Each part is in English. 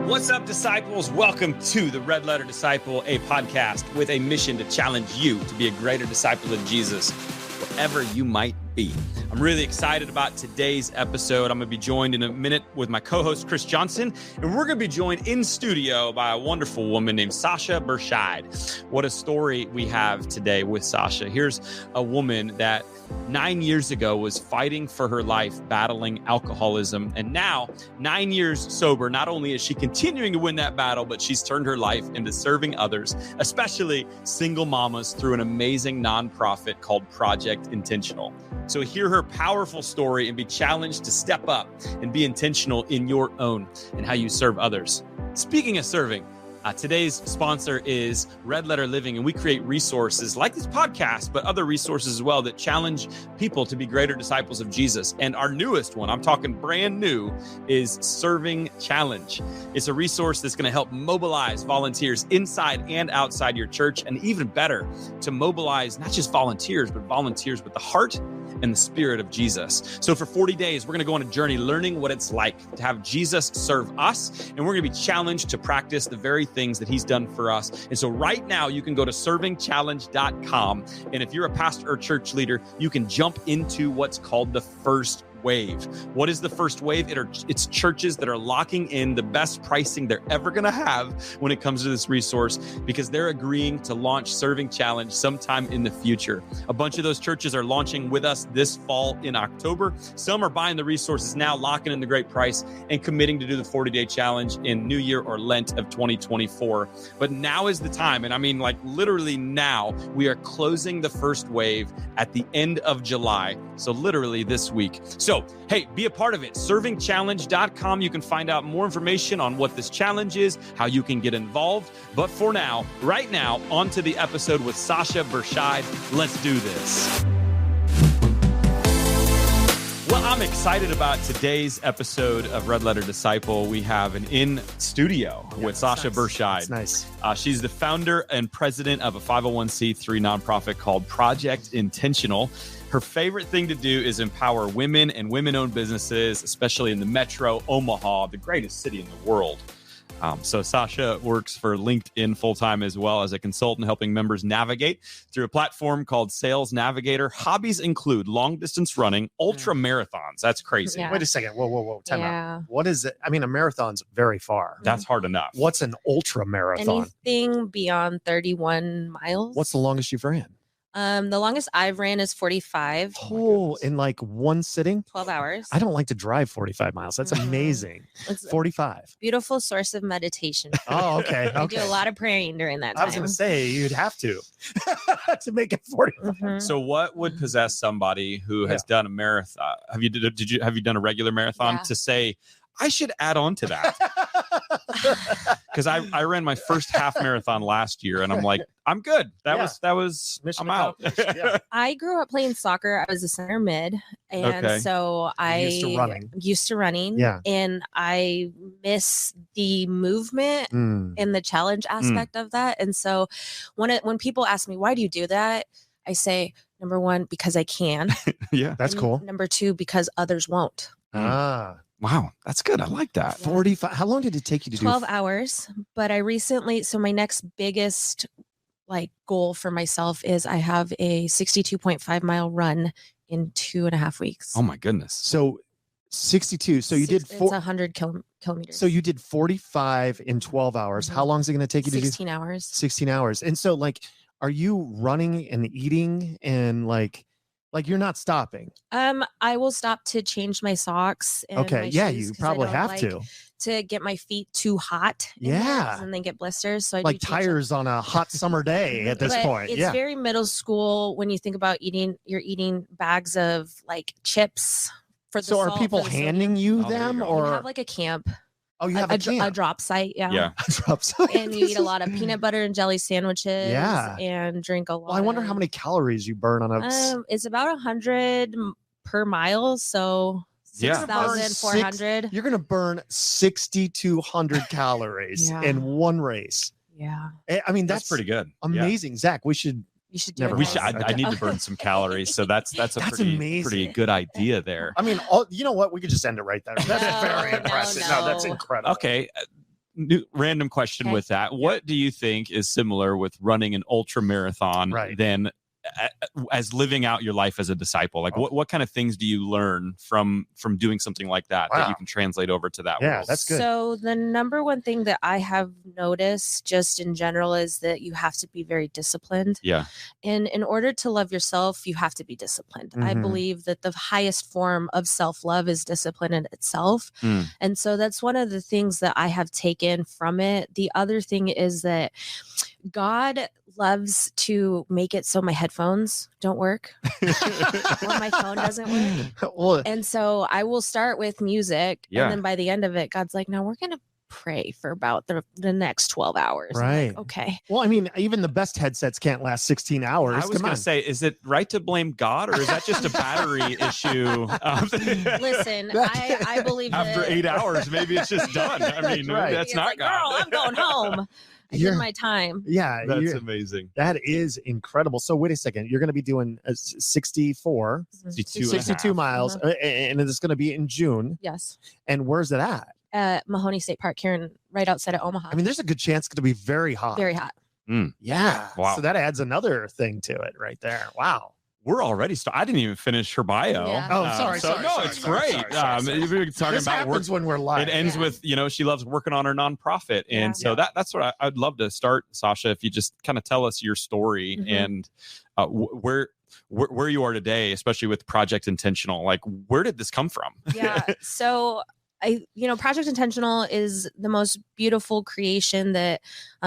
What's up, disciples? Welcome to the Red Letter Disciple, a podcast with a mission to challenge you to be a greater disciple of Jesus, wherever you might be. I'm really excited about today's episode. I'm going to be joined in a minute with my co-host, Chris Johnson, and we're going to be joined in studio by a wonderful woman named Sasha Berscheid. What a story we have today with Sasha. Here's a woman that 9 years ago was fighting for her life, battling alcoholism, and now 9 years sober. Not only is she continuing to win that battle, but she's turned her life into serving others, especially single mamas, through an amazing nonprofit called Project Intentional. So hear her powerful story and be challenged to step up and be intentional in your own and how you serve others. Speaking of serving, today's sponsor is Red Letter Living, and we create resources like this podcast, but other resources as well that challenge people to be greater disciples of Jesus. And our newest one, I'm talking brand new, is Serving Challenge. It's a resource that's going to help mobilize volunteers inside and outside your church, and even better, to mobilize not just volunteers, but volunteers with the heart and the spirit of Jesus. So for 40 days, we're going to go on a journey learning what it's like to have Jesus serve us, and we're going to be challenged to practice the very things that he's done for us. And so right now, you can go to servingchallenge.com, and if you're a pastor or church leader, you can jump into what's called the first wave. What is the first wave? It's churches that are locking in the best pricing they're ever going to have when it comes to this resource, because they're agreeing to launch Serving Challenge sometime in the future. A bunch of those churches are launching with us this fall in October. Some are buying the resources now, locking in the great price, and committing to do the 40-day challenge in New Year or Lent of 2024. But now is the time, and I mean like literally now, we are closing the first wave at the end of July. So literally this week. So, hey, be a part of it. Servingchallenge.com. You can find out more information on what this challenge is, how you can get involved. But for now, right now, on to the episode with Sasha Berscheid. Let's do this. Well, I'm excited about today's episode of Red Letter Disciple. We have an in studio with Sasha Berscheid. That's nice. She's the founder and president of a 501c3 nonprofit called Project Intentional. Her favorite thing to do is empower women and women-owned businesses, especially in the metro Omaha, the greatest city in the world. So Sasha works for LinkedIn full-time as well as a consultant, helping members navigate through a platform called Sales Navigator. Hobbies include long-distance running, ultra marathons. That's crazy. Wait a second. Whoa. Time out. What is it? I mean, a marathon's very far. That's hard enough. What's an ultra marathon? Anything beyond 31 miles. What's the longest you've ran? The longest I've ran is 45. Oh, in like one sitting? 12 hours. I don't like to drive 45 miles. That's amazing. It's 45. beautiful source of meditation. Oh, okay. I do a lot of praying during that time. I was going to say, you'd have to make it 45. Mhm. So what would possess somebody who has done a marathon? Have you done a regular marathon to say, I should add on to that? Because I ran my first half marathon last year, and I'm like, I'm good. That was Mission I'm out. accomplished. I grew up playing soccer. I was a center mid. And so I used to running. Yeah. And I miss the movement and the challenge aspect of that. And so when people ask me, why do you do that? I say, number one, because I can. Yeah. That's cool. Number two, because others won't. Wow, that's good. I like that. 45. How long did it take you to 12 hours. But I recently, so my next biggest goal for myself is I have a 62.5 mile run in 2.5 weeks. Oh my goodness. So 62. So you did It's 100 kilometers. So you did 45 in 12 hours. How long is it going to take you to do? 16 hours. 16 hours. And so are you running and eating and you're not stopping? I will stop to change my socks. And okay. my Yeah, shoes, you probably have to get my feet too hot. And then get blisters. So I do tires on a hot summer day at this point. It's very middle school when you think about eating. You're eating bags of chips for the So are people handing you them, or you have a camp? Oh, you have a drop site, yeah. A drop site. And you eat a lot of peanut butter and jelly sandwiches, and drink a lot. Well, I wonder how many calories you burn on a. It's about 100 per mile, so 6,400. You're gonna burn 6,200 calories in one race. Yeah, I mean that's pretty good. Amazing, yeah. Zach. We should You should do Never it. We guys. should. I need to burn some calories, so that's amazing. pretty good idea there. I mean, you know what? We could just end it right there. That's very impressive. No, that's incredible. Okay, random question Okay. with that. What do you think is similar with running an ultra marathon than as living out your life as a disciple? Like what kind of things do you learn from doing something like that that you can translate over to that world? That's good. So the number one thing that I have noticed just in general is that you have to be very disciplined. Yeah. And in order to love yourself, you have to be disciplined. I believe that the highest form of self-love is discipline in itself. And so that's one of the things that I have taken from it. The other thing is that God loves to make it so my headphones don't work or my phone doesn't work. And so I will start with music. And then by the end of it, God's like, no, we're going to pray for about the next 12 hours. Right. Like, okay. Well, I mean, even the best headsets can't last 16 hours. I was going to say, is it right to blame God, or is that just a battery issue? Listen, I believe after that 8 hours, maybe it's just done. I mean, that's not like, God. Girl, I'm going home. I did my time. Yeah. That's amazing. That is incredible. So wait a second. You're going to be doing 62 miles, and it's going to be in June. Yes. And where's it at? At Mahoney State Park here right outside of Omaha. I mean, there's a good chance it's going to be very hot. Very hot. Yeah. Wow. So that adds another thing to it right there. Wow. We're already I didn't even finish her bio. Yeah. Oh, sorry. It's great. We're talking This about happens when we're live. It ends with, she loves working on her nonprofit. And so that's what I'd love to start, Sasha, if you just kind of tell us your story and where you are today, especially with Project Intentional. Like, where did this come from? Yeah. So Project Intentional is the most beautiful creation that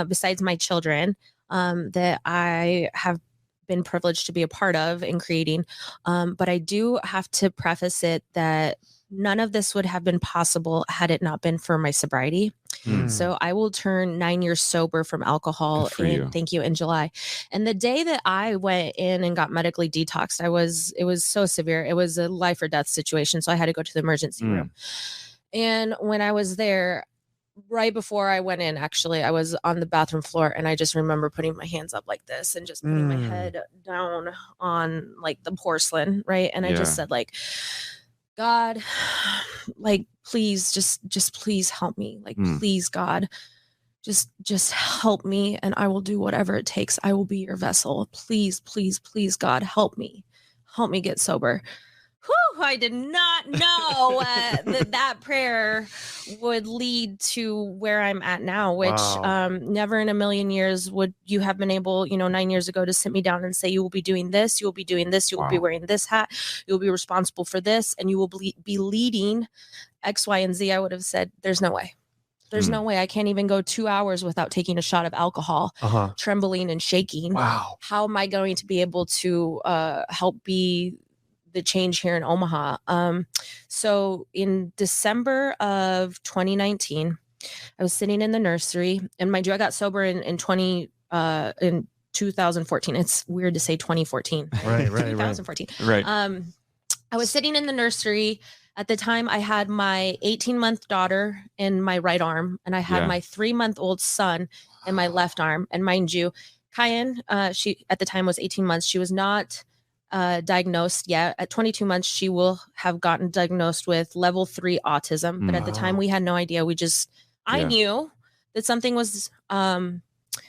besides my children that I have been privileged to be a part of in creating. But I do have to preface it that none of this would have been possible had it not been for my sobriety. So I will turn 9 years sober from alcohol in July. And the day that I went in and got medically detoxed, it was so severe. It was a life or death situation. So I had to go to the emergency room. And when I was there, right before I went in, actually, I was on the bathroom floor, and I just remember putting my hands up like this and just putting my head down on like the porcelain, right? And I just said, like, God, like, please, just please help me. Like, please, God, just help me, and I will do whatever it takes. I will be your vessel. Please, please, please, God, help me get sober. Whew, I did not know that prayer would lead to where I'm at now, which never in a million years would you have been able, 9 years ago, to sit me down and say, you will be doing this, you will be doing this, you will be wearing this hat, you will be responsible for this, and you will be leading X, Y, and Z. I would have said, there's no way. There's no way. I can't even go 2 hours without taking a shot of alcohol, trembling and shaking. Wow. How am I going to be able to help be the change here in Omaha? So in December of 2019, I was sitting in the nursery, and mind you, I got sober in 2014. It's weird to say 2014. Right. 2014. Right. I was sitting in the nursery. At the time, I had my 18-month daughter in my right arm, and I had my 3-month-old son in my left arm. And mind you, Kyan, she at the time was 18 months. She was not diagnosed yet. At 22 months, she will have gotten diagnosed with level 3 autism. But at the time, we had no idea. I knew that something was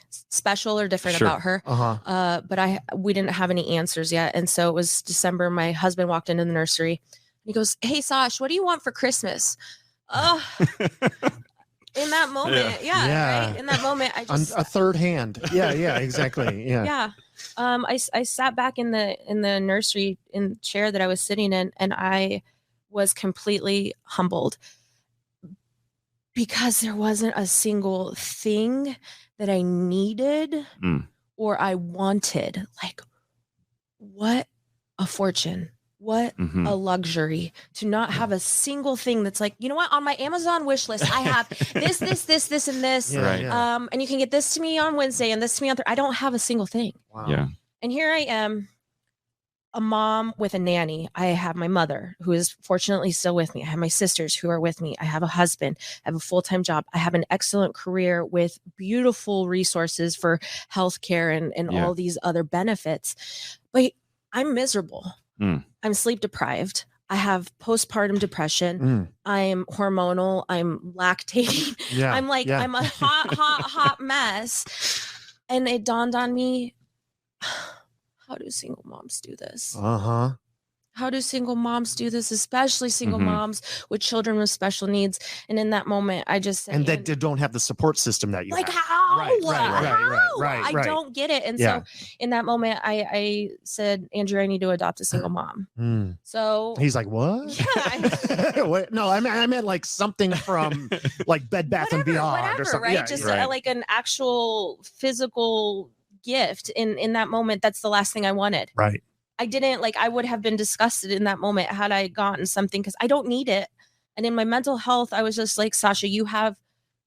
special or different about her. But we didn't have any answers yet. And so it was December. My husband walked into the nursery. He goes, "Hey, Sash, what do you want for Christmas?" In that moment, right? In that moment, I just a third hand. Yeah, exactly. Yeah. I sat back in the nursery in the chair that I was sitting in, and I was completely humbled because there wasn't a single thing that I needed or I wanted. Like, what a fortune. What a luxury to not have a single thing that's like, you know what, on my Amazon wish list, I have this, and this. And you can get this to me on Wednesday and this to me on Thursday. I don't have a single thing. Wow. Yeah. And here I am, a mom with a nanny. I have my mother, who is fortunately still with me. I have my sisters who are with me. I have a husband. I have a full-time job. I have an excellent career with beautiful resources for healthcare and all these other benefits. But I'm miserable. I'm sleep deprived. I have postpartum depression. Mm. I'm hormonal. I'm lactating. Yeah. I'm like, yeah. I'm a hot mess. And it dawned on me, how do single moms do this? Uh-huh. How do single moms do this, especially single Mhm. moms with children with special needs? And in that moment, I just said, And that they don't have the support system that you like, have. how? Right. I don't get it. And Yeah. so in that moment, I said, Andrew, I need to adopt a single mom. Mm. So He's like, what? Yeah. What? No, I meant like something from like Bed Bath and Beyond or something. right? Yeah, Just right. like an actual physical gift. In that moment, that's the last thing I wanted. right. I didn't I would have been disgusted in that moment had I gotten something, because I don't need it. And in my mental health, I was just like, Sasha, you have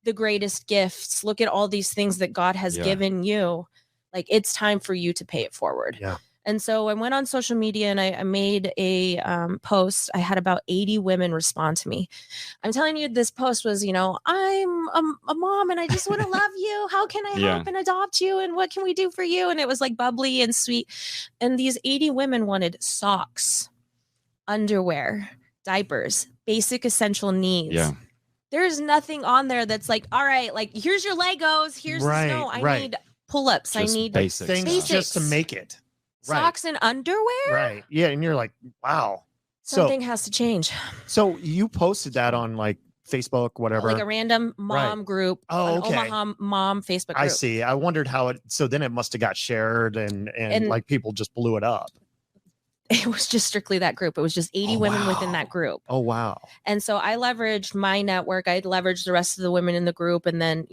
the greatest gifts. Look at all these things that God has Yeah. given you. Like, it's time for you to pay it forward. Yeah. And so I went on social media and I made a post. I had about 80 women respond to me. I'm telling you, this post was, I'm a mom and I just want to love you. How can I Yeah. help and adopt you? And what can we do for you? And it was like bubbly and sweet. And these 80 women wanted socks, underwear, diapers, basic essential needs. Yeah. There's nothing on there that's like, all right, like, here's your Legos. Here's Right, the snow. I right. need pull-ups. Just I need basics. Things stuff. just to Basics. make it. Right. socks and underwear. Right. Yeah. And you're like, wow. Something has to change. So you posted that on like Facebook, whatever. Like a random mom group. Oh, an okay. Omaha mom Facebook group. I see. I wondered how it. So then it must have got shared, and And- like people just blew it up. It was just strictly that group. It was just 80 Oh, women wow. within that group. Oh wow. And so I leveraged my network. I leveraged the rest of the women in the group, and then,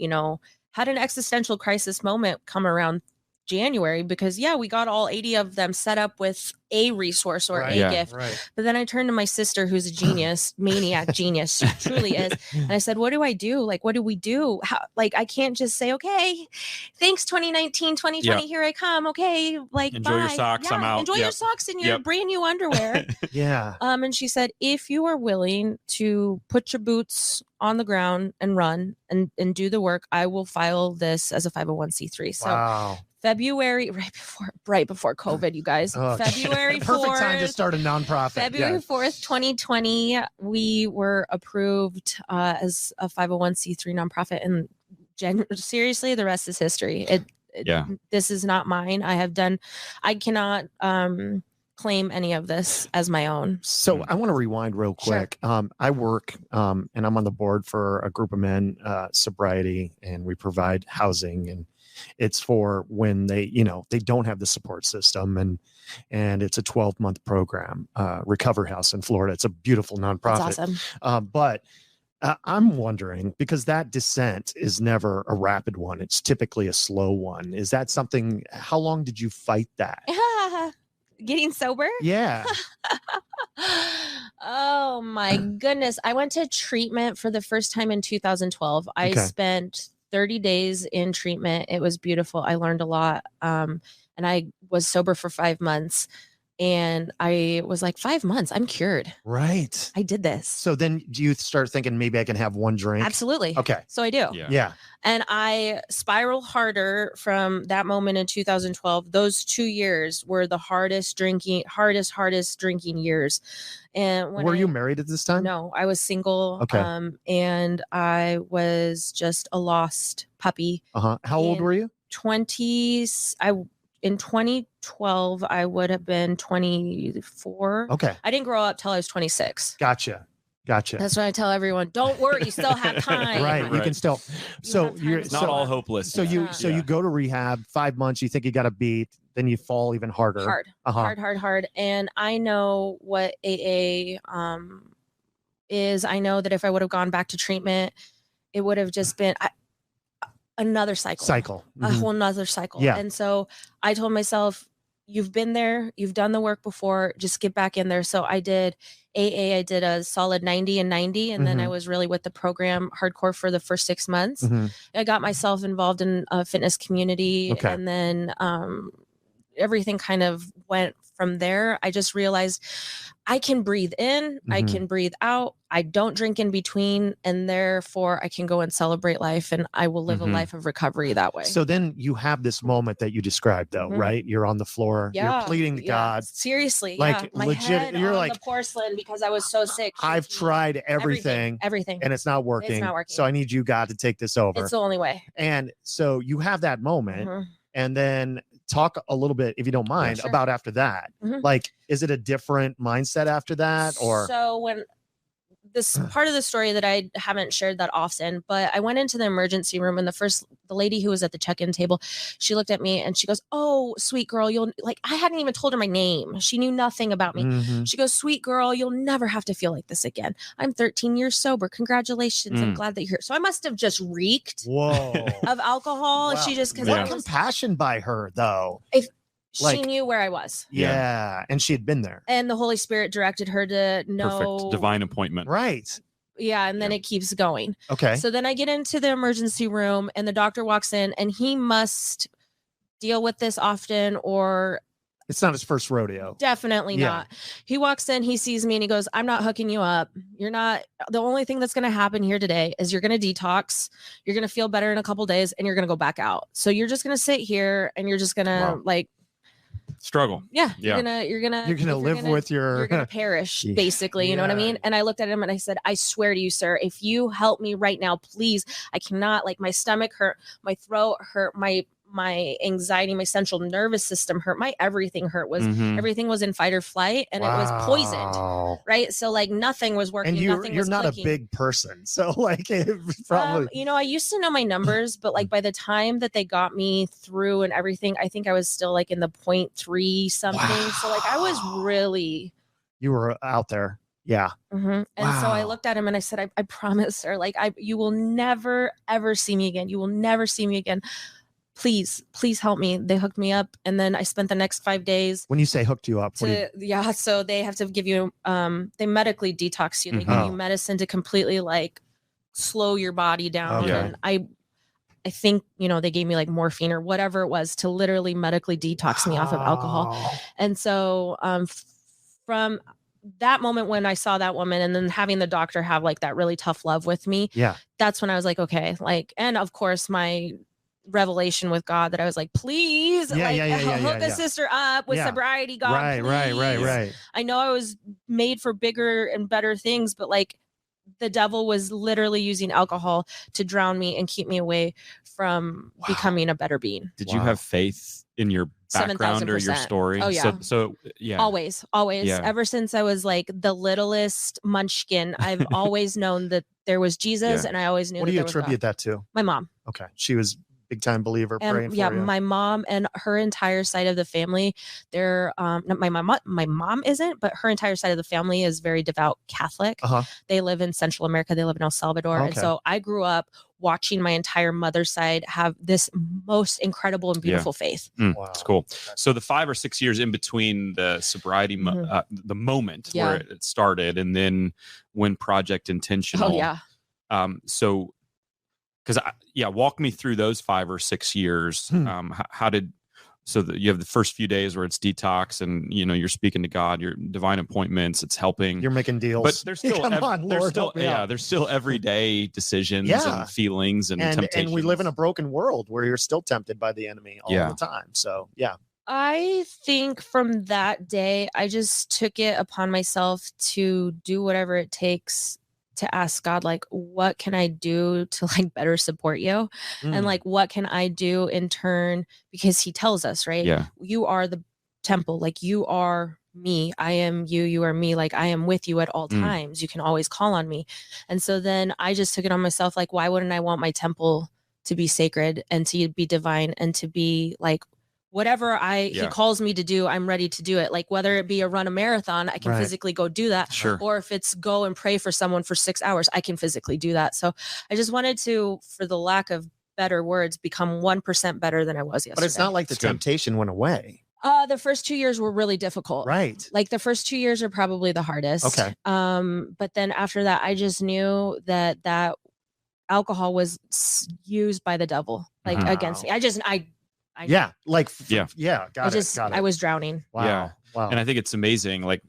had an existential crisis moment come around January, because we got all 80 of them set up with a resource or Right. a Yeah. gift. Right. But then I turned to my sister, who's a genius, maniac genius. She truly is. And I said, what do I do? Like, what do we do? How, like, I can't just say, okay, thanks 2019, 2020, here I come. Okay. Like, Enjoy your bye. socks, I'm out. Enjoy your Yep. socks and your Yep. brand new underwear. Yeah. And she said, if you are willing to put your boots on the ground and run and do the work, I will file this as a 501c3. So Wow. February, right before COVID, you guys, Oh, February 4th. perfect time to start a nonprofit. February 4th, 2020, we were approved as a 501c3 nonprofit. And seriously, the rest is history. Yeah. This is not mine. I cannot claim any of this as my own. So I want to rewind real Sure. quick. I work and I'm on the board for a group of men, sobriety, and we provide housing, and it's for when they don't have the support system, and it's a 12-month program, Recover House in Florida. It's a beautiful nonprofit. That's awesome. But I'm wondering, because that descent is never a rapid one. It's typically a slow one. Is that something, how long did you fight that? Getting sober? Yeah. Oh my goodness. I went to treatment for the first time in 2012. I Okay. spent 30 days in treatment. It was beautiful. I learned a lot. And I was sober for 5 months. And I was like, 5 months, I'm cured. Right. I did this. So then do you start thinking maybe I can have one drink? Absolutely. Okay. So I do. Yeah. Yeah. And I spiraled harder from that moment in 2012. Those 2 years were the hardest drinking years. And when Were you married at this time? No, I was single. Okay. And I was just a lost puppy. Uh-huh. How old in were you? 20s. In 2012, I would have been 24. Okay. I didn't grow up till I was 26. Gotcha. That's why I tell everyone, don't worry, you still have time. Right. You can still. So have time you're to It's not so, all hopeless. so you It's so not. you go to rehab 5 months. You think you got a beat, then you fall even harder. Hard. Uh-huh. Hard. And I know what AA is. I know that if I would have gone back to treatment, it would have just been another cycle. A Mhm. whole nother cycle. Yeah. And so I told myself, you've been there, you've done the work before, just get back in there. So I did AA, I did a solid 90 and 90. And then I Mhm. was really with the program hardcore for the first 6 months. Mhm. I got myself involved in a fitness community. Okay. And then everything kind of went from there. I just realized I can breathe in, I Mhm. can breathe out. I don't drink in between, and therefore I can go and celebrate life, and I will live a Mhm. life of recovery that way. So then you have this moment that you described, though, Mhm. right? You're on the floor, you're pleading to God. Seriously, Like, yeah. My legit- head you're on like, the porcelain because I was so sick. I've shaky, tried everything, everything. and it's not working. It's not working. So I need you, God, to take this over. It's the only way. And so you have that moment, Mhm. and then talk a little bit, if you don't mind, sure. about after that. Mhm. Like, is it a different mindset after that, or? So when this part of the story that I haven't shared that often, but I went into the emergency room, and the lady who was at the check-in table, she looked at me and she goes, "Oh, sweet girl, I hadn't even told her my name. She knew nothing about me. Mhm. She goes, "Sweet girl, you'll never have to feel like this again. I'm 13 years sober. Congratulations. I'm glad that you're here." So I must have just reeked Whoa. of alcohol. Wow. She just, because What I was, compassion by her, though. she like- knew where I was. Yeah. And she had been there. And the Holy Spirit directed her to know. Perfect. Divine appointment. Right. Yeah. And then it keeps going. Okay. So then I get into the emergency room, and the doctor walks in, and he must deal with this often, or It's not his first rodeo. definitely Yeah. not. He walks in, he sees me, and he goes, "I'm not hooking you up. You're not, the only thing that's going to happen here today is you're going to detox. You're going to feel better in a couple days, and you're going to go back out. So you're just going to sit here, and you're just going to Wow. Struggle. you're Yeah. you're gonna live with you're your. gonna perish, Yeah. basically. You know what I mean? Yeah. And I looked at him and I said, "I swear to you, sir, if you help me right now, please, I cannot, like, my stomach hurt, my throat hurt, my anxiety, my central nervous system hurt, my everything hurt, was Mhm. everything was in fight or flight, and it was poisoned." Wow. Right. So like nothing was working. And you're Nothing was not clicking. a big person. So like it probably. I used to know my numbers, but like by the time that they got me through and everything, I think I was still like in the 0.3 something. So like I was really. You were out there. Yeah. And so I Wow. looked at him and I said, I promise, sir, like you will never, ever see me again. You will never see me again. Please help me. They hooked me up. And then I spent the next 5 days When you say hooked you up, what do you, so they have to give you, they medically detox you. They give Mhm. you medicine to completely like slow your body down. Okay. And I think, they gave me like morphine or whatever it was to literally medically detox me off of alcohol. Wow. And so from that moment when I saw that woman, and then having the doctor have like that really tough love with me, Yeah. that's when I was like, okay, like, and of course my revelation with God that I was like, please, Yeah, like, yeah, hook a yeah. sister up with Yeah. sobriety, God. Right. please. I know I was made for bigger and better things, but like the devil was literally using alcohol to drown me and keep me away from becoming a better being. Did you Wow. have faith in your background or your 7,000%. story? Oh, yeah. So yeah. Always. Yeah. Ever since I was like the littlest munchkin, I've always known that there was Jesus, Yeah. and I always knew What that do you there was attribute God. that to? My mom. Okay. She was big time believer praying And for yeah, you. my mom and her entire side of the family, they're my mom isn't, but her entire side of the family is very devout Catholic. Uh-huh. They live in Central America. They live in El Salvador. And Okay. so I grew up watching my entire mother's side have this most incredible and beautiful faith. Wow. It's cool. So the 5 or 6 years in between the sobriety, the moment Yeah. where it started, and then when Project Intentional. Oh yeah. So, because walk me through those 5 or 6 years. How did you have the first few days where it's detox, and you're speaking to God, your divine appointments, it's helping. You're making deals. But there's still Come on, Lord, help me out. there's still everyday decisions Yeah. and feelings and temptations. And we live in a broken world where you're still tempted by the enemy all Yeah. the time. So yeah. I think from that day, I just took it upon myself to do whatever it takes to ask God, like, what can I do to like better support you? And like, what can I do in turn? Because he tells us, right? Yeah. You are the temple, like you are me. I am you, you are me. Like I am with you at all times. You can always call on me. And so then I just took it on myself. Like, why wouldn't I want my temple to be sacred and to be divine and to be like, whatever he calls me to do, I'm ready to do it. Like whether it be a run a marathon, I can physically go do that. Sure. Or if it's go and pray for someone for 6 hours, I can physically do that. So I just wanted to, for the lack of better words, become 1% better than I was yesterday. But it's not like the That's good. temptation went away. The first 2 years were really difficult. Right. Like the first 2 years are probably the hardest. Okay. But then after that, I just knew that alcohol was used by the devil, like against me. I Yeah. Like, Yeah. Yeah. Got it. I was drowning. Wow. Yeah. Wow. And I think it's amazing. Like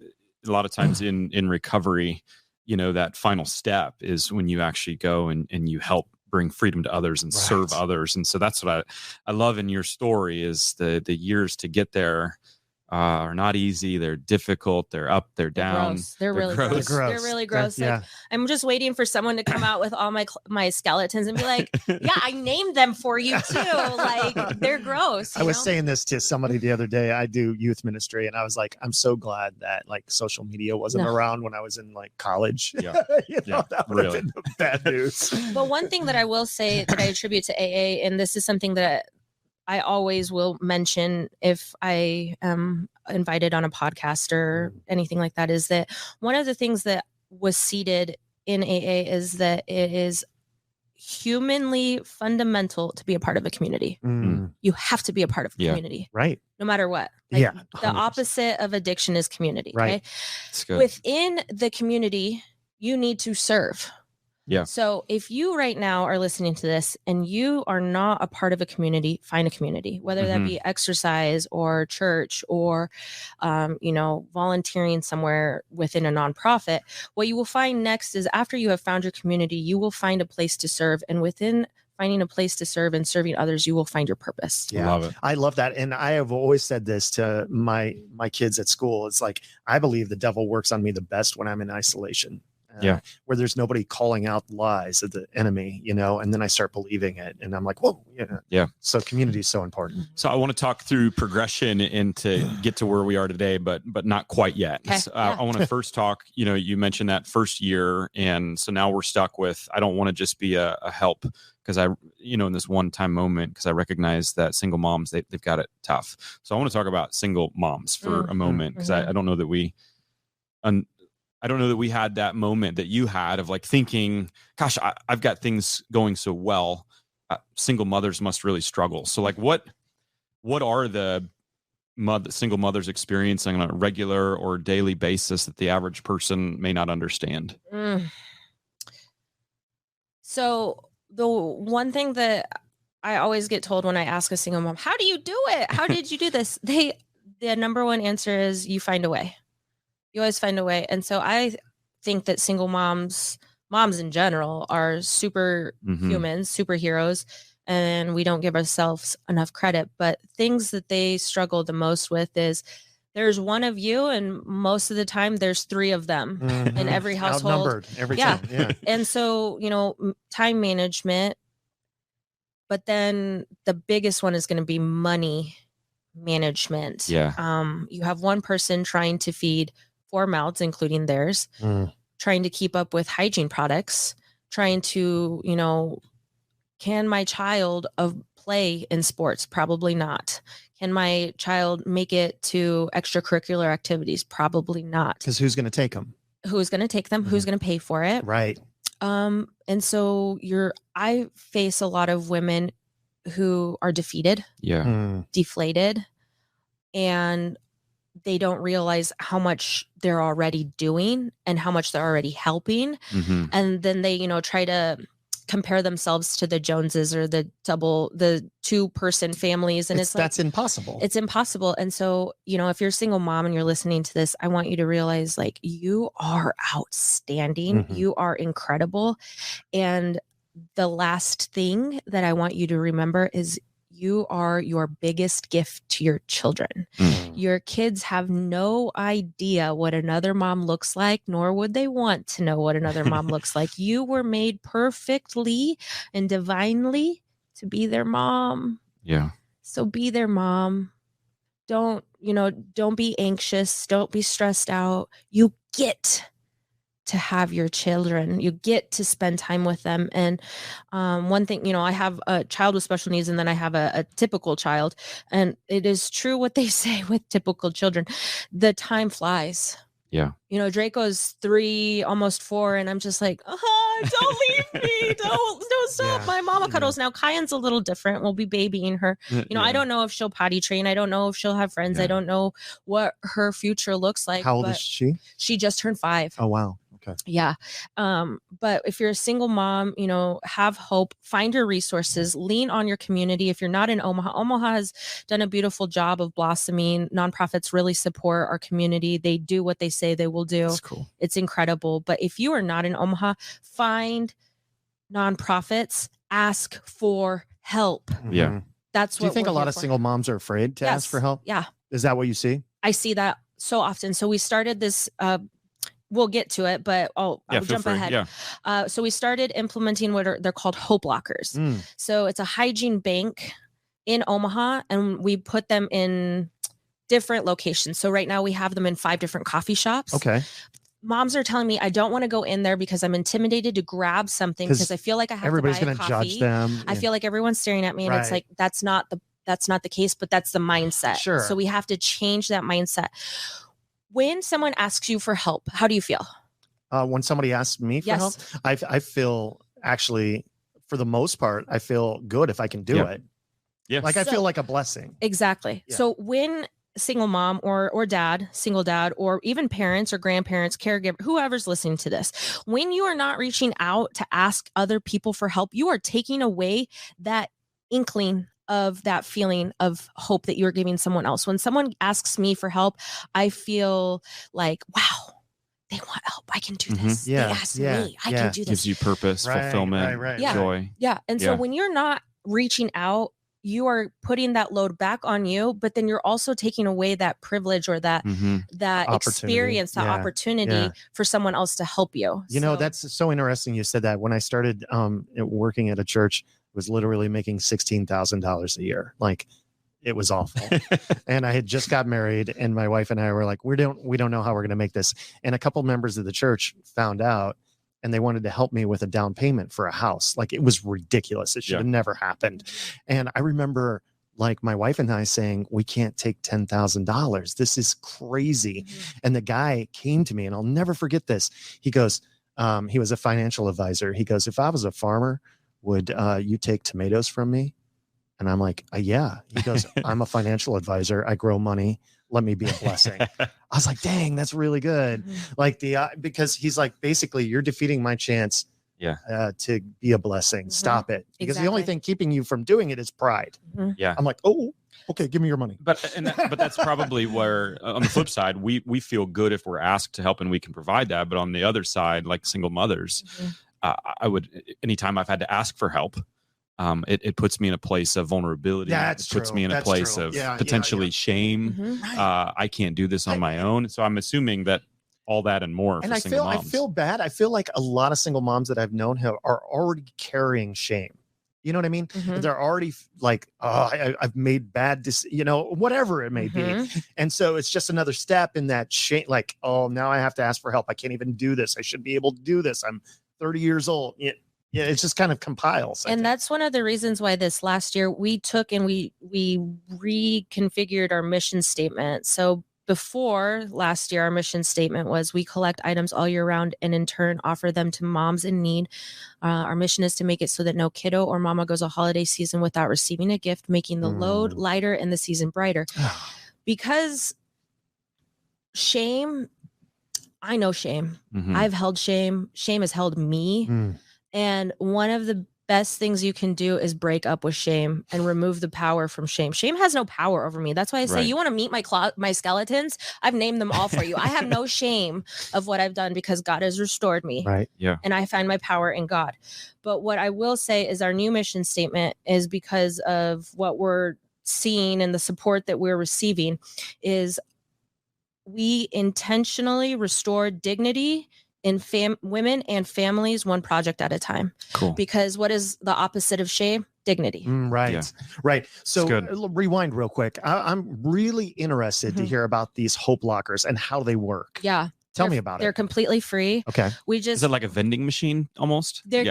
a lot of times in recovery, that final step is when you actually go and you help bring freedom to others and serve others. And so that's what I love in your story is the years to get there are not easy. They're difficult. They're up, they're down. Gross. They're really gross. They're really gross. Like, I'm just waiting for someone to come out with all my skeletons and be like, yeah, I named them for you too. Like, they're gross. I was saying this to somebody the other day. I do youth ministry, and I was like, I'm so glad that like social media wasn't around when I was in like college. Yeah. That would have been bad news. But one thing that I will say that I attribute to AA, and this is something that I always will mention if I am invited on a podcast or anything like that, is that one of the things that was seeded in AA is that it is humanly fundamental to be a part of a community. You have to be a part of a community. Right. No matter what. Like, 100%. the opposite of addiction is community. Right. Okay? That's good. Within the community, you need to serve. Yeah. So if you right now are listening to this and you are not a part of a community, find a community, whether that be exercise or church or, volunteering somewhere within a nonprofit. What you will find next is after you have found your community, you will find a place to serve. And within finding a place to serve and serving others, you will find your purpose. Yeah. Love it. I love that. And I have always said this to my kids at school. It's like, I believe the devil works on me the best when I'm in isolation. Where there's nobody calling out lies of the enemy, and then I start believing it and I'm like, whoa, yeah. So community is so important. So I want to talk through progression and to get to where we are today, but not quite yet. Okay. So, I want to first talk, you mentioned that first year. And so now we're stuck with, I don't want to just be a help because in this one-time moment, because I recognize that single moms, they've got it tough. So I want to talk about single moms for a moment, because I don't know that I don't know that we had that moment that you had of like thinking, gosh, I've got things going so well. Single mothers must really struggle. So like, what are the single mothers experiencing on a regular or daily basis that the average person may not understand? So the one thing that I always get told when I ask a single mom, how do you do it? How did you do this? The number one answer is you find a way. You always find a way. And so I think that single moms in general are super humans, superheroes, and we don't give ourselves enough credit. But things that they struggle the most with is there's one of you, and most of the time there's three of them in every household. Outnumbered every time. Yeah. And so, time management, but then the biggest one is going to be money management. Yeah. You have one person trying to feed 4 mouths, including theirs, trying to keep up with hygiene products, trying to, can my child play in sports? Probably not. Can my child make it to extracurricular activities? Probably not. Because who's going to take them? Who's going to take them? Who's going to pay for it? Right. And so I face a lot of women who are defeated, deflated, and they don't realize how much they're already doing and how much they're already helping. And then they, try to compare themselves to the Joneses or the 2-person families. And it's like, that's impossible. It's impossible. And so, if you're a single mom and you're listening to this, I want you to realize like you are outstanding. You are incredible. And the last thing that I want you to remember is you are your biggest gift to your children. Your kids have no idea what another mom looks like, nor would they want to know what another mom looks like. You were made perfectly and divinely to be their mom. Yeah. So be their mom. Don't be anxious. Don't be stressed out. You get to have your children. You get to spend time with them. And one thing, I have a child with special needs, and then I have a typical child. And it is true what they say with typical children. The time flies. Yeah. Draco's 3, almost 4. And I'm just like, don't leave me. Don't stop. Yeah. My mama cuddles. Now Kyan's a little different. We'll be babying her. I don't know if she'll potty train. I don't know if she'll have friends. I don't know what her future looks like. How old is she? She just turned 5. Oh, wow. Okay. Yeah. But if you're a single mom, have hope, find your resources, lean on your community. If you're not in Omaha has done a beautiful job of blossoming. Nonprofits really support our community. They do what they say they will do. That's cool. It's incredible. But if you are not in Omaha, find nonprofits, ask for help. Yeah. That's Do you what think we're a lot here of for. single moms are afraid to ask for help? Yeah. Is that what you see? I see that so often. So we started this, we'll get to it, but I'll jump ahead. Yeah. So we started implementing they're called Hope Lockers. So it's a hygiene bank in Omaha, and we put them in different locations. So right now we have them in 5 different coffee shops. Okay. Moms are telling me I don't want to go in there because I'm intimidated to grab something because I feel like I have everybody's to buy going a to coffee. judge them. I feel like everyone's staring at me, and it's Right. like that's not the case, but that's the mindset. Sure. So we have to change that mindset. When someone asks you for help, how do you feel? When somebody asks me for help, I feel actually, for the most part, I feel good if I can do it. Yeah. Like I feel like a blessing. Exactly. Yeah. So when single mom or dad, single dad, or even parents or grandparents, caregiver, whoever's listening to this, when you are not reaching out to ask other people for help, you are taking away that inkling of that feeling of hope that you're giving someone else. When someone asks me for help, I feel like, wow, they want help. I can do this. Yeah, They asked yeah, me. I yeah. can do this. Gives you purpose, Right, fulfillment, right, Yeah. joy. Yeah. And so Yeah. when you're not reaching out, you are putting that load back on you, but then you're also taking away that privilege or that that Opportunity. experience, that Yeah, opportunity yeah. for someone else to help you. You know, So- that's so interesting you said that. When I started working at a church, I was literally making $16,000 a year. Like, it was awful. And I had just got married, and my wife and I were like, we don't know how we're going to make this. And a couple members of the church found out, and they wanted to help me with a down payment for a house. Like, it was ridiculous. It should have never happened. And I remember like my wife and I saying, we can't take $10,000. This is crazy. And the guy came to me, and I'll never forget this. He goes, he was a financial advisor. He goes, if I was a farmer, would you take tomatoes from me? And I'm like, yeah. He goes, I'm a financial advisor. I grow money. Let me be a blessing. I was like, dang, that's really good. Like because he's like, basically, you're defeating my chance to be a blessing. Stop it. Because the only thing keeping you from doing it is pride. Yeah. I'm like, oh, okay, give me your money. But that's probably where, on the flip side, we feel good if we're asked to help and we can provide that. But on the other side, like single mothers, I would, anytime I've had to ask for help, it puts me in a place of vulnerability. That's it puts true. me in a That's place true. of Yeah, potentially shame. I can't do this on my own. So I'm assuming that all that and more. And for I single feel moms. I feel bad. I feel like a lot of single moms that I've known are already carrying shame. You know what I mean? They're already like, oh, I've made bad, whatever it may be. And so it's just another step in that shame. Like, oh, now I have to ask for help. I can't even do this. I should be able to do this. I'm 30 years old. Yeah, it's just kind of compiles. And that's one of the reasons why this last year we took and we reconfigured our mission statement. So before last year, our mission statement was we collect items all year round and in turn offer them to moms in need. Our mission is to make it so that no kiddo or mama goes a holiday season without receiving a gift, making the load lighter and the season brighter. Because shame, I know shame. I've held shame. Shame has held me. And one of the best things you can do is break up with shame and remove the power from shame. Shame has no power over me. That's why I say, you want to meet my skeletons? I've named them all for you. I have no shame of what I've done because God has restored me. Right. Yeah. And I find my power in God. But what I will say is our new mission statement is because of what we're seeing and the support that we're receiving is we intentionally restore dignity in women and families, one project at a time. Cool. Because what is the opposite of shame? Dignity. Right. Yeah. Right. So good. Rewind real quick. I'm really interested to hear about these Hope Lockers and how they work. Yeah. Tell me about They're it. completely free. Okay. Is it like a vending machine almost? They're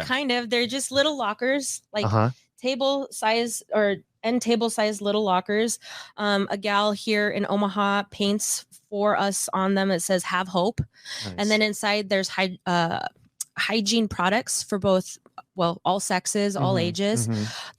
they're just little lockers, like table size or end table size little lockers. A gal here in Omaha paints for us on them. It says "Have Hope," and then inside there's hygiene products for both, all sexes, all ages.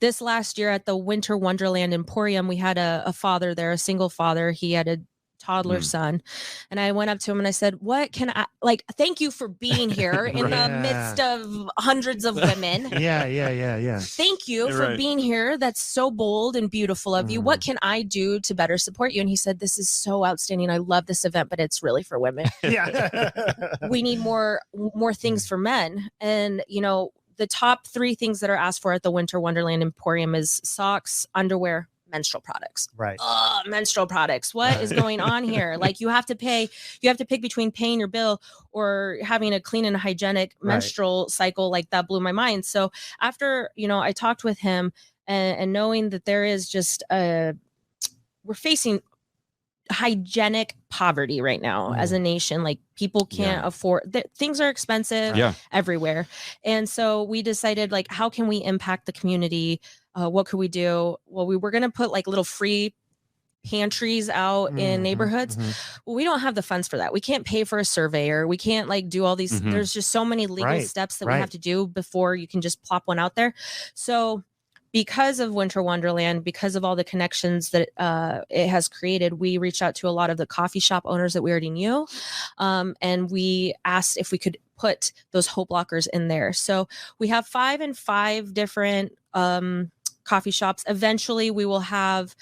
This last year at the Winter Wonderland Emporium, we had a father there, a single father. He had a toddler son. And I went up to him and I said, what can I, like, thank you for being here in the midst of hundreds of women. Yeah. Thank you for being here. That's so bold and beautiful of you. What can I do to better support you? And he said, this is so outstanding. I love this event, but it's really for women. Yeah. We need more things for men. And, you know, the top 3 things that are asked for at the Winter Wonderland Emporium is socks, underwear, menstrual products. Right. Menstrual products. What is going on here? Like you have to pick between paying your bill or having a clean and hygienic menstrual cycle. Like that blew my mind. So after, you know, I talked with him and knowing that there is just we're facing hygienic poverty right now as a nation. Like people can't afford things are expensive everywhere. And so we decided, like, how can we impact the community? What could we do? Well, we were going to put like little free pantries out in neighborhoods. Well, we don't have the funds for that. We can't pay for a surveyor. We can't like do all these. There's just so many legal steps that we have to do before you can just plop one out there. So because of Winter Wonderland, because of all the connections that it has created, we reached out to a lot of the coffee shop owners that we already knew. And we asked if we could put those Hope Lockers in there. So we have 5 and 5 different coffee shops. Eventually we will have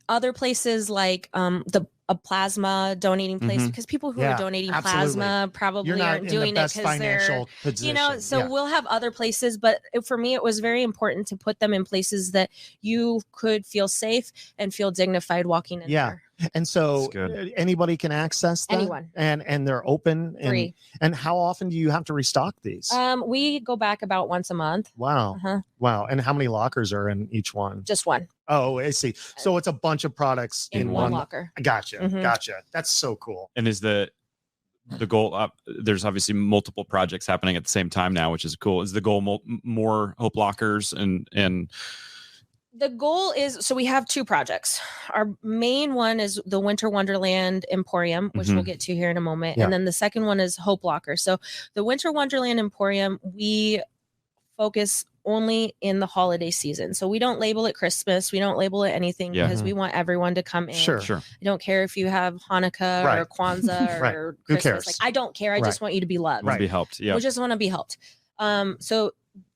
other places like a plasma donating place, because people who are donating plasma probably aren't doing it because they're, you know, so we'll have other places. But for me, it was very important to put them in places that you could feel safe and feel dignified walking in there. And so anybody can access them? Anyone. And they're open? Free. And how often do you have to restock these? We go back about once a month. Wow. Wow. And how many lockers are in each one? Just one. Oh, I see. So it's a bunch of products in one locker. Gotcha. Gotcha. That's so cool. And is the goal there's obviously multiple projects happening at the same time now, which is cool. Is the goal more Hope Lockers and the goal is, so we have 2 projects. Our main one is the Winter Wonderland Emporium, which we'll get to here in a moment. And then the second one is Hope Locker. So the Winter Wonderland Emporium, we focus only in the holiday season. So we don't label it Christmas. We don't label it anything because we want everyone to come in. Sure. I don't care if you have Hanukkah or Kwanzaa or Christmas. Who cares? Like, I don't care. I just want you to be loved. Be helped. Yeah. We just want to be helped. So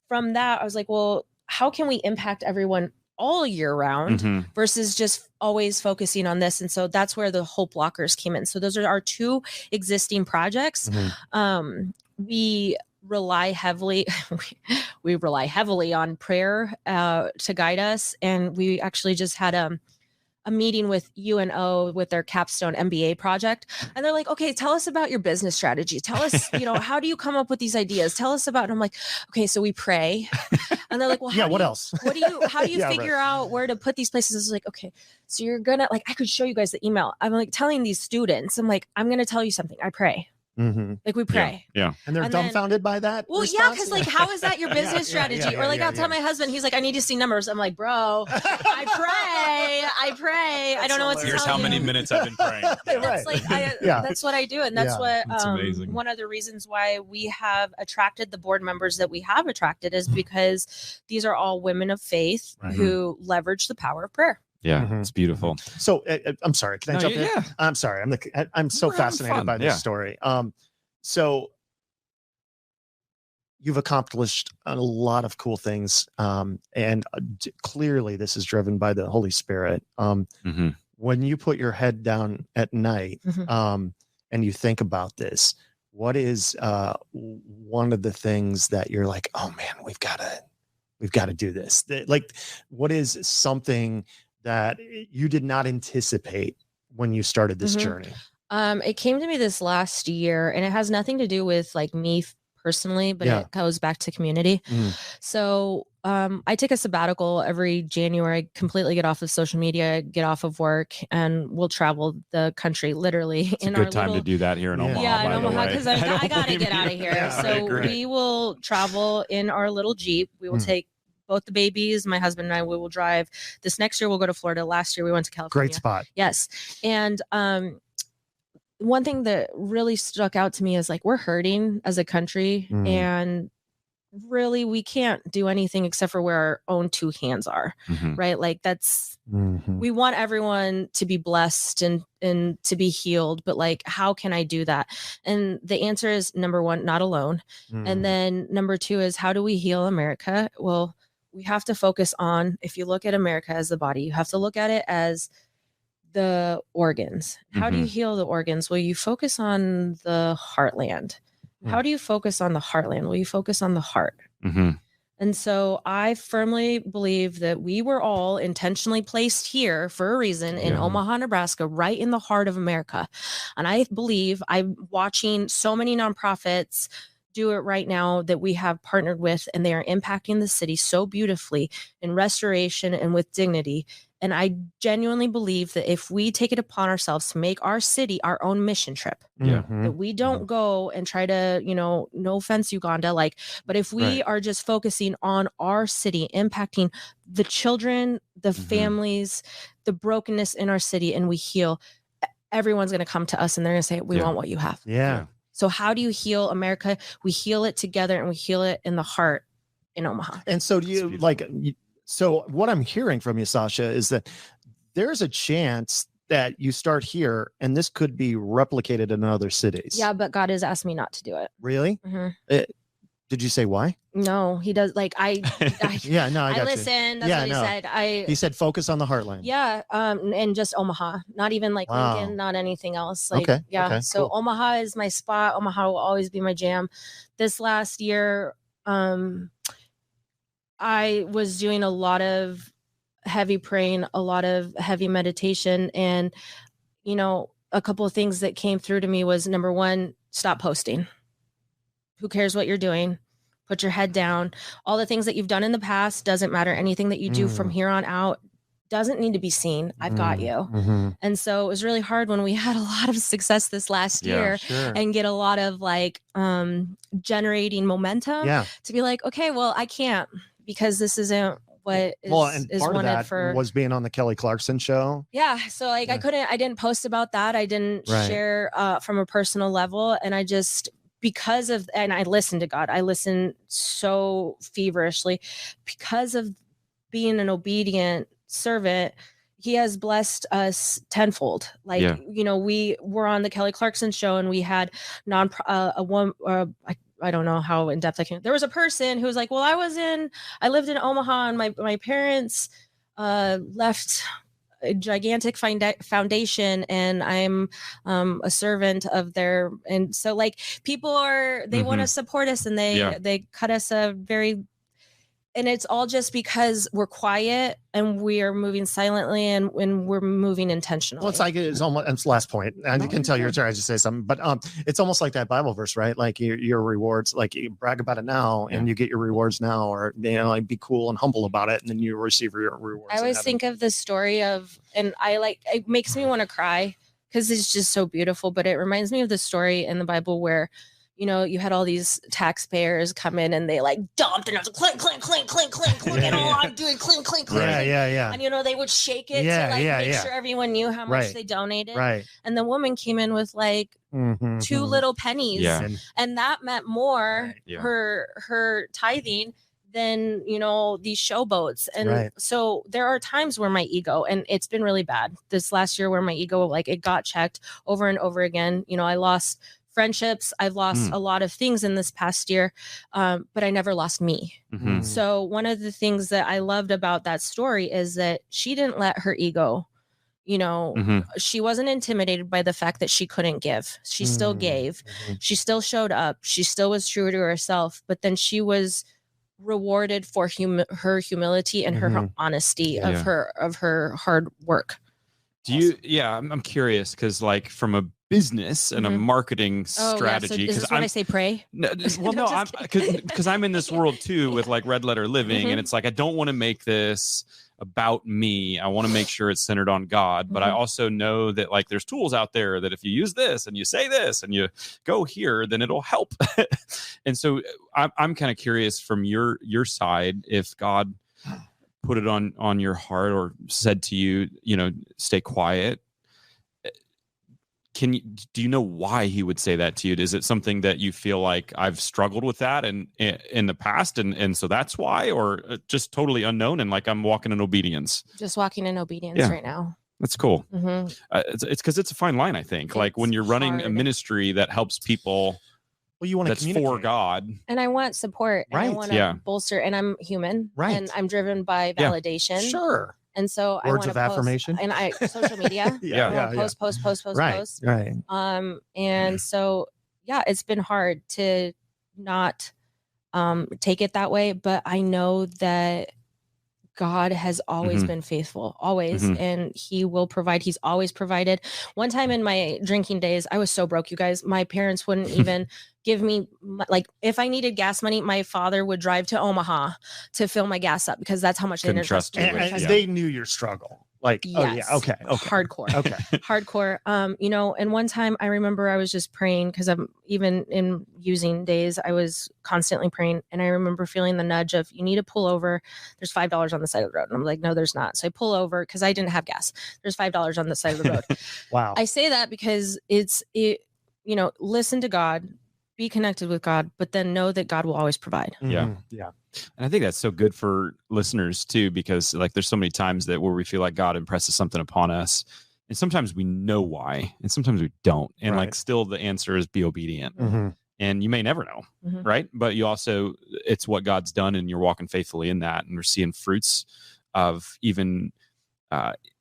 from that, I was like, well, how can we impact everyone all year round versus just always focusing on this? And so that's where the Hope Lockers came in. So those are our 2 existing projects. We rely heavily on prayer to guide us. And we actually just had a meeting with UNO with their capstone MBA project. And they're like, okay, tell us about your business strategy. Tell us, you know, how do you come up with these ideas? Tell us about it. I'm like, okay, so we pray. And they're like, well, what else? How do you figure out where to put these places? It's like, okay, so you're gonna, like, I could show you guys the email. I'm like telling these students, I'm like, I'm gonna tell you something. I pray. Like we pray. And they're dumbfounded by that. Well, response? because like, how is that your business strategy? Or like, I'll tell my husband, he's like, I need to see numbers. I'm like, bro, I pray. I don't know what to tell you. Here's how many minutes I've been praying. That's like, that's what I do. And that's what, that's amazing. One of the reasons why we have attracted the board members that we have attracted is because these are all women of faith who leverage the power of prayer. Yeah, it's beautiful. So I'm sorry. Can I jump in? Yeah. I'm sorry. I'm so fascinated by this story. So you've accomplished a lot of cool things, and clearly this is driven by the Holy Spirit. When you put your head down at night, and you think about this, what is one of the things that you're like, oh man, we've got to do this? Like, what is something that you did not anticipate when you started this journey? It came to me this last year, and it has nothing to do with like me personally, but it goes back to community. So I take a sabbatical every January. I completely get off of social media, get off of work, and we'll travel the country literally. It's a good time to do that here in Omaha. Yeah, in Omaha, because I got to get out of here. So we will travel in our little Jeep. We will take both the babies, my husband and I. We will drive. This next year we'll go to Florida. Last year we went to California. Great spot. Yes. And one thing that really stuck out to me is like, we're hurting as a country, and really we can't do anything except for where our own two hands are, right? Like that's, we want everyone to be blessed and to be healed, but like, how can I do that? And the answer is, number one, not alone. And then number two is, how do we heal America? Well, we have to focus on, if you look at America as the body, you have to look at it as the organs. How do you heal the organs? Well, you focus on the heartland. How do you focus on the heartland? Well, you focus on the heart. And so I firmly believe that we were all intentionally placed here for a reason in Omaha, Nebraska, right in the heart of America. And I believe I'm watching so many nonprofits do it right now that we have partnered with, and they are impacting the city so beautifully in restoration and with dignity. And I genuinely believe that if we take it upon ourselves to make our city our own mission trip, that we don't go and try to, no offense, Uganda, but if we are just focusing on our city, impacting the children, the families, the brokenness in our city, and we heal, everyone's going to come to us and they're going to say, we want what you have. So how do you heal America? We heal it together, and we heal it in the heart in Omaha. And so do you so what I'm hearing from you, Sasha, is that there's a chance that you start here and this could be replicated in other cities. Yeah, but God has asked me not to do it. Really? Did you say why? No, he does. I yeah, no, I listened. That's what he said. He said, focus on the heartland. Yeah. And just Omaha, not even Lincoln, not anything else. So cool. Omaha is my spot. Omaha will always be my jam. This last year, I was doing a lot of heavy praying, a lot of heavy meditation. And, a couple of things that came through to me was, number one, stop posting. Who cares what you're doing? Put your head down. All the things that you've done in the past doesn't matter. Anything that you do from here on out doesn't need to be seen. I've got you. And so it was really hard when we had a lot of success this last year and get a lot of generating momentum to be like, okay, well, I can't, because this isn't what is part wanted of that for. Was being on the Kelly Clarkson show. Yeah. So I didn't post about that. I didn't share from a personal level. And I just, and I listened to God. I listened so feverishly because of being an obedient servant. He has blessed us tenfold. We were on the Kelly Clarkson show, and we had I don't know how in depth I can. There was a person who was like, well, I lived in Omaha, and my parents left a gigantic foundation, and I'm a servant of their, and so people they want to support us, and they cut us and it's all just because we're quiet and we are moving silently and we're moving intentionally. Well, it's almost, it's the last point. And you can tell you're trying to say something, but it's almost like that Bible verse, right? Like your rewards, you brag about it now and you get your rewards now, or be cool and humble about it, and then you receive your rewards. I always think of the story of, and it makes me want to cry because it's just so beautiful, but it reminds me of the story in the Bible where you had all these taxpayers come in and they dumped, and it was clink, clink, clink, clink, clink. Look at all I'm doing, clink, clink, clink. Yeah. And they would shake it to make sure everyone knew how much they donated. Right. And the woman came in with two little pennies. Yeah. And that meant more her tithing than these showboats. And so there are times where my ego, and it's been really bad this last year, where my ego it got checked over and over again. I lost friendships. I've lost a lot of things in this past year, but I never lost me. So one of the things that I loved about that story is that she didn't let her ego, she wasn't intimidated by the fact that she couldn't give. She still gave. She still showed up. She still was true to herself, but then she was rewarded for her humility and her honesty of her hard work. I'm curious, because from a business and a marketing strategy. Is this when I say pray? No, well, no, because I'm in this world too with Red Letter Living, and it's I don't want to make this about me. I want to make sure it's centered on God, but I also know that there's tools out there that if you use this and you say this and you go here, then it'll help. And so I'm kind of curious from your side, if God put it on your heart or said to you, stay quiet. do you know why he would say that to you? Is it something that you feel like I've struggled with that and in the past, and so that's why, or just totally unknown and like I'm walking in obedience? Just walking in obedience right now. That's cool. Mm-hmm. It's because it's a fine line, I think. Like when you're running a ministry that helps people, well, you want to that's for God, and I want support, and I want to bolster, and I'm human, and I'm driven by validation. Sure. And so words I of affirmation, and social media. Post. Right. And so it's been hard to not take it that way, but I know that God has always been faithful, always, and he will provide. He's always provided. One time in my drinking days, I was so broke, you guys. My parents wouldn't even give me, like, if I needed gas money, my father would drive to Omaha to fill my gas up because that's how much they didn't trust me. And they knew your struggle. Like, yes. Okay. Hardcore. Okay. Hardcore. And one time I remember I was just praying because I'm even in using days, I was constantly praying. And I remember feeling the nudge of, you need to pull over. There's $5 on the side of the road. And I'm like, no, there's not. So I pull over because I didn't have gas. There's $5 on the side of the road. Wow. I say that because listen to God, be connected with God, but then know that God will always provide. Yeah. And I think that's so good for listeners too, because like there's so many times that where we feel like God impresses something upon us, and sometimes we know why, and sometimes we don't. And like still the answer is be obedient. And you may never know, right? But you also, it's what God's done, and you're walking faithfully in that, and we're seeing fruits of even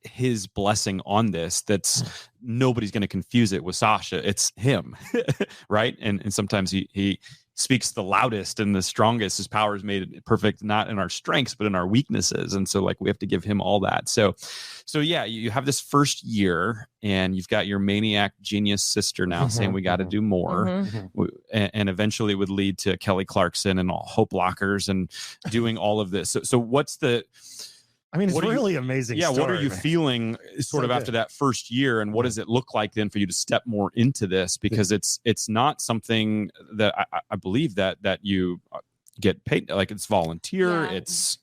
his blessing on this. That's nobody's going to confuse it with Sasha. It's him, right? And sometimes he speaks the loudest and the strongest. His power is made perfect, not in our strengths, but in our weaknesses. And so like we have to give him all that. So yeah, you have this first year and you've got your maniac genius sister now saying we got to do more. And eventually it would lead to Kelly Clarkson and all Hope Lockers and doing all of this. So what's the, I mean, it's really amazing. Yeah. Story, what are you feeling sort of after that first year, and what does it look like then for you to step more into this? Because it's not something that I believe that you get paid, like it's volunteer.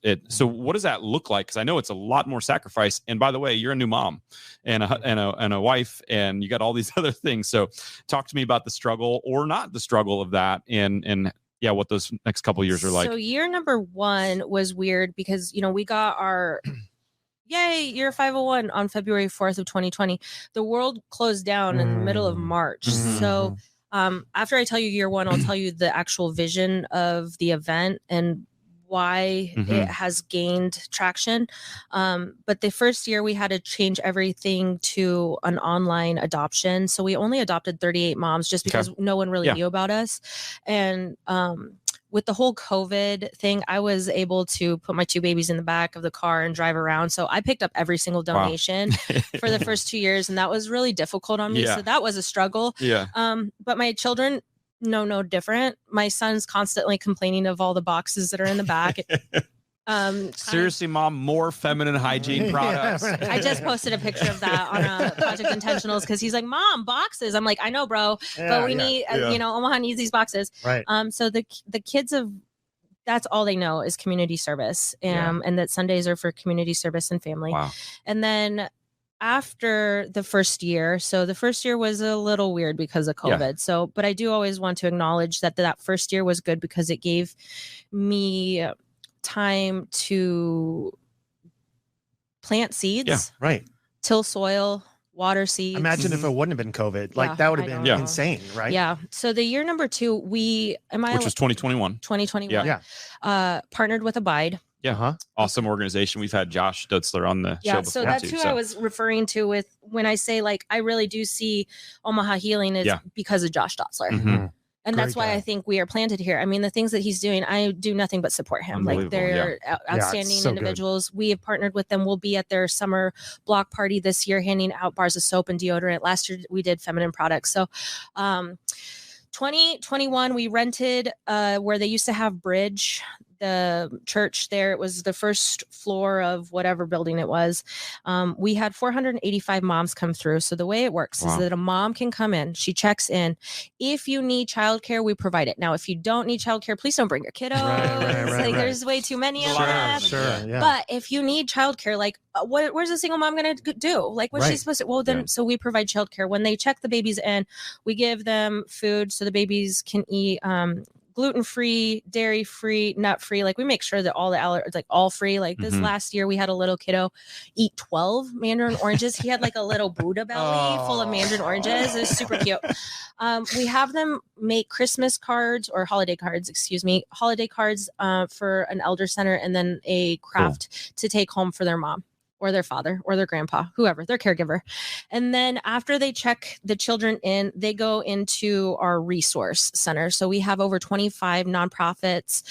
Yeah. So what does that look like? Because I know it's a lot more sacrifice. And by the way, you're a new mom and a wife, and you got all these other things. So talk to me about the struggle or not the struggle of that, and what those next couple of years are like. So year number 1 was weird because, we got our year 501 on February 4th of 2020. The world closed down in the middle of March. So after I tell you year 1, I'll tell you the actual vision of the event and why it has gained traction. But the first year we had to change everything to an online adoption. So we only adopted 38 moms just because no one really knew about us. And with the whole COVID thing, I was able to put my 2 babies in the back of the car and drive around. So I picked up every single donation for the first 2 years. And that was really difficult on me. So that was a struggle. But my children, no different. My son's constantly complaining of all the boxes that are in the back. Seriously, Mom, more feminine hygiene products. I just posted a picture of that on Project Intentionals because he's like, Mom, boxes. I'm like, I know, bro, but we need, Omaha needs these boxes. Right. So the kids that's all they know is community service, and that Sundays are for community service and family. Wow. And then after the first year, so the first year was a little weird because of COVID. So, but I do always want to acknowledge that first year was good because it gave me time to plant seeds, till soil, water seeds. Imagine if it wouldn't have been COVID, like that would have been insane, right? Yeah. So the year number 2, which was 2021. 2021. Partnered with Abide. Yeah. Awesome organization. We've had Josh Dutzler on the show before. So that's who I was referring to with when I say like I really do see Omaha Healing is because of Josh Dutzler. And that's why I think we are planted here. I mean, the things that he's doing, I do nothing but support him. Like they're outstanding individuals. Good. We have partnered with them. We'll be at their summer block party this year, handing out bars of soap and deodorant. Last year we did feminine products. So 2021, we rented where they used to have Bridge. the church there. It was the first floor of whatever building it was. We had 485 moms come through. So the way it works is that a mom can come in, she checks in. If you need childcare, we provide it. Now, if you don't need childcare, please don't bring your kiddos. Right. There's way too many of them. Sure, yeah. But if you need childcare, like where's a single mom going to do? Like what's she supposed to? Well, then, so we provide childcare. When they check the babies in, we give them food so the babies can eat gluten-free, dairy-free, nut-free. Like we make sure that all the allergies, like all free. Like this last year we had a little kiddo eat 12 mandarin oranges. He had like a little Buddha belly full of mandarin oranges. It was super cute. We have them make Christmas cards or holiday cards for an elder center, and then a craft to take home for their mom or their father or their grandpa, whoever, their caregiver. And then after they check the children in, they go into our resource center. So we have over 25 nonprofits,